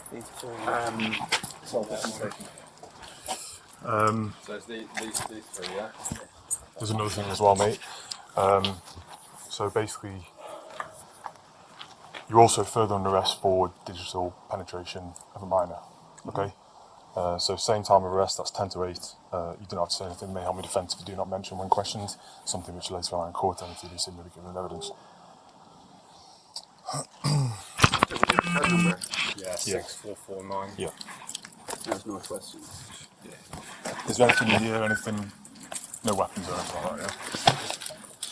So it's these three, yeah? There's another thing as well, mate. So basically, you're also further under arrest for digital penetration of a minor, okay? So same time of arrest, that's 10 to 8. You don't have to say anything, may help me defence if you do not mention when questioned, something which later on in court and if you do see mitigating evidence. Number? Yeah, 6449. Yeah. There's no questions. Yeah. Is there anything in here, anything, no weapons or anything like that,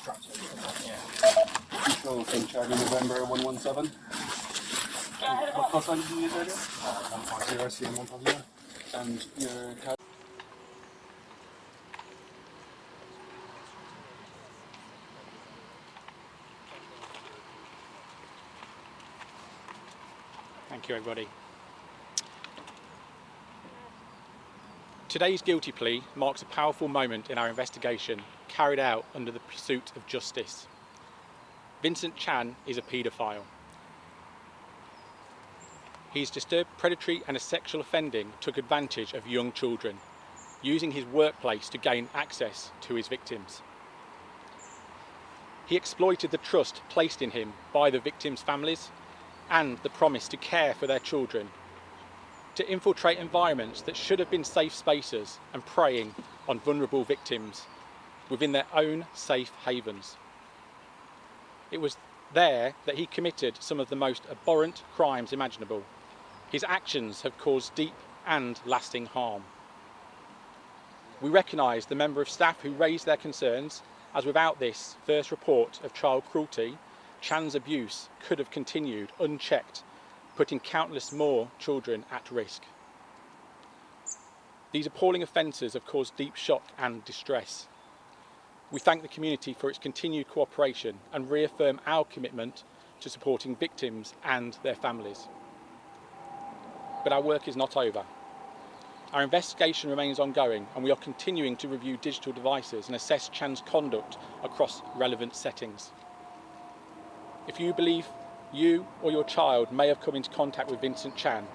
yeah? Control in charge of November 117. What call sign did you use earlier? 150 CM 150. And your card? Thank you, everybody. Today's guilty plea marks a powerful moment in our investigation carried out under the pursuit of justice. Vincent Chan is a paedophile. His disturbed predatory and sexual offending took advantage of young children, using his workplace to gain access to his victims. He exploited the trust placed in him by the victims' families and the promise to care for their children, to infiltrate environments that should have been safe spaces and preying on vulnerable victims within their own safe havens. It was there that he committed some of the most abhorrent crimes imaginable. His actions have caused deep and lasting harm. We recognise the member of staff who raised their concerns, as without this first report of child cruelty, Chan's abuse could have continued unchecked, putting countless more children at risk. These appalling offences have caused deep shock and distress. We thank the community for its continued cooperation and reaffirm our commitment to supporting victims and their families. But our work is not over. Our investigation remains ongoing and we are continuing to review digital devices and assess Chan's conduct across relevant settings. If you believe you or your child may have come into contact with Vincent Chan,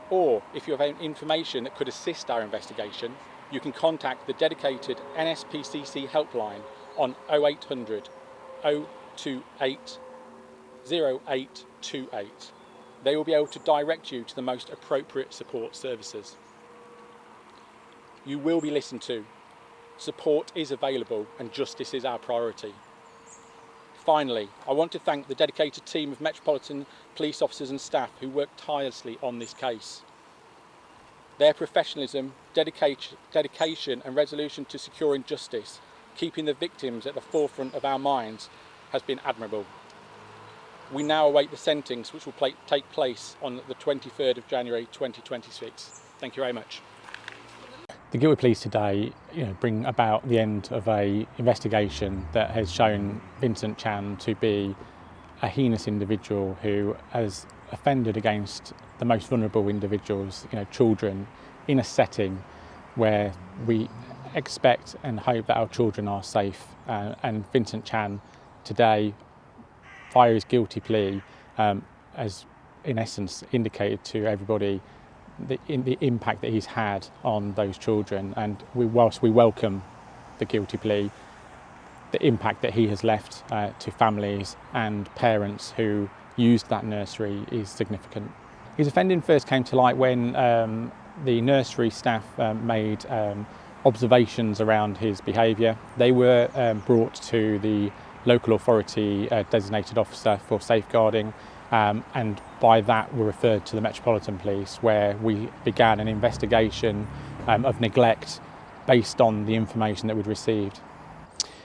or if you have information that could assist our investigation, you can contact the dedicated NSPCC helpline on 0800 028 0828. They will be able to direct you to the most appropriate support services. You will be listened to. Support is available and justice is our priority. Finally, I want to thank the dedicated team of Metropolitan Police officers and staff who worked tirelessly on this case. Their professionalism, dedication and resolution to securing justice, keeping the victims at the forefront of our minds, has been admirable. We now await the sentence, which will take place on the 23rd of January 2026. Thank you very much. The guilty pleas today bring about the end of an investigation that has shown Vincent Chan to be a heinous individual who has offended against the most vulnerable individuals, children, in a setting where we expect and hope that our children are safe. And Vincent Chan today, via his guilty plea, has in essence indicated to everybody the impact that he's had on those children, and whilst we welcome the guilty plea, the impact that he has left to families and parents who used that nursery is significant. His offending first came to light when the nursery staff made observations around his behaviour. They were brought to the local authority designated officer for safeguarding, and by that were referred to the Metropolitan Police, where we began an investigation of neglect based on the information that we'd received.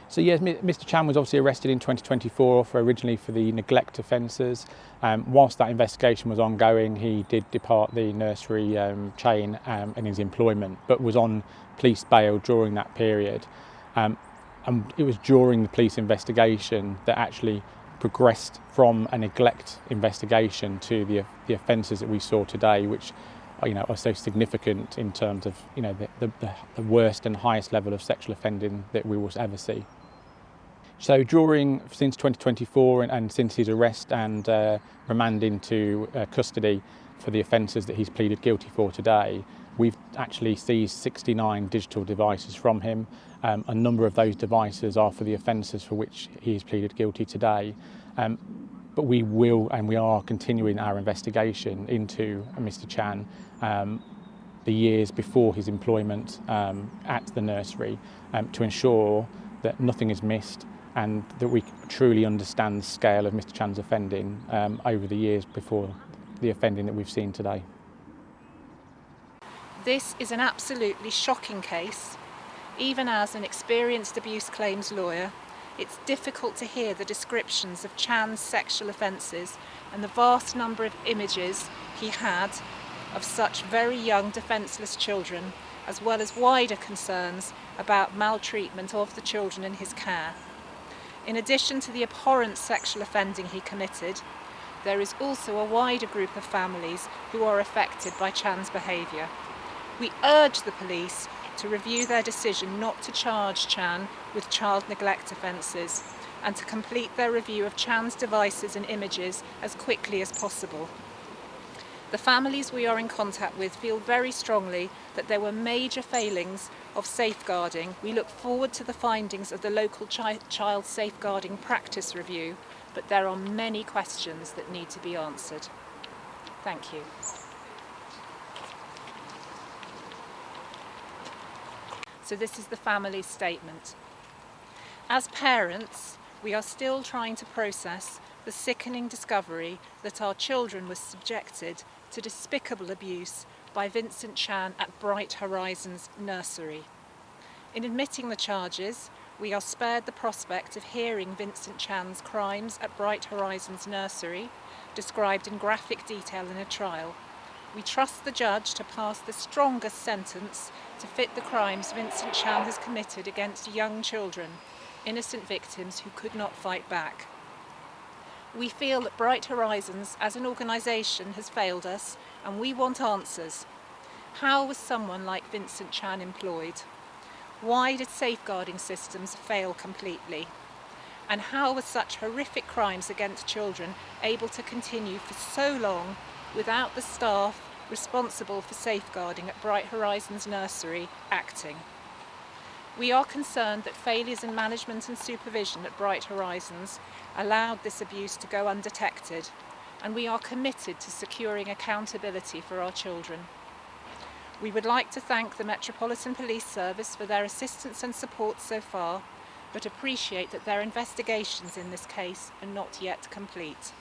So yes, Mr. Chan was obviously arrested in 2024 originally for the neglect offences. Whilst that investigation was ongoing, he did depart the nursery chain in his employment, but was on police bail during that period. And it was during the police investigation that actually progressed from a neglect investigation to the offences that we saw today, which are so significant in terms of the worst and highest level of sexual offending that we will ever see. So since 2024 and since his arrest and remand into custody for the offences that he's pleaded guilty for today, we've actually seized 69 digital devices from him. A number of those devices are for the offences for which he has pleaded guilty today. But we will and we are continuing our investigation into Mr. Chan the years before his employment at the nursery to ensure that nothing is missed and that we truly understand the scale of Mr. Chan's offending over the years before the offending that we've seen today. This is an absolutely shocking case. Even as an experienced abuse claims lawyer, it's difficult to hear the descriptions of Chan's sexual offences and the vast number of images he had of such very young defenceless children, as well as wider concerns about maltreatment of the children in his care. In addition to the abhorrent sexual offending he committed, there is also a wider group of families who are affected by Chan's behaviour. We urge the police to review their decision not to charge Chan with child neglect offences and to complete their review of Chan's devices and images as quickly as possible. The families we are in contact with feel very strongly that there were major failings of safeguarding. We look forward to the findings of the local child safeguarding practice review, but there are many questions that need to be answered. Thank you. So this is the family's statement. As parents, we are still trying to process the sickening discovery that our children were subjected to despicable abuse by Vincent Chan at Bright Horizons Nursery. In admitting the charges, we are spared the prospect of hearing Vincent Chan's crimes at Bright Horizons Nursery, described in graphic detail in a trial. We trust the judge to pass the strongest sentence to fit the crimes Vincent Chan has committed against young children, innocent victims who could not fight back. We feel that Bright Horizons as an organisation has failed us, and we want answers. How was someone like Vincent Chan employed? Why did safeguarding systems fail completely? And how were such horrific crimes against children able to continue for so long without the staff responsible for safeguarding at Bright Horizons Nursery acting? We are concerned that failures in management and supervision at Bright Horizons allowed this abuse to go undetected, and we are committed to securing accountability for our children. We would like to thank the Metropolitan Police Service for their assistance and support so far, but appreciate that their investigations in this case are not yet complete.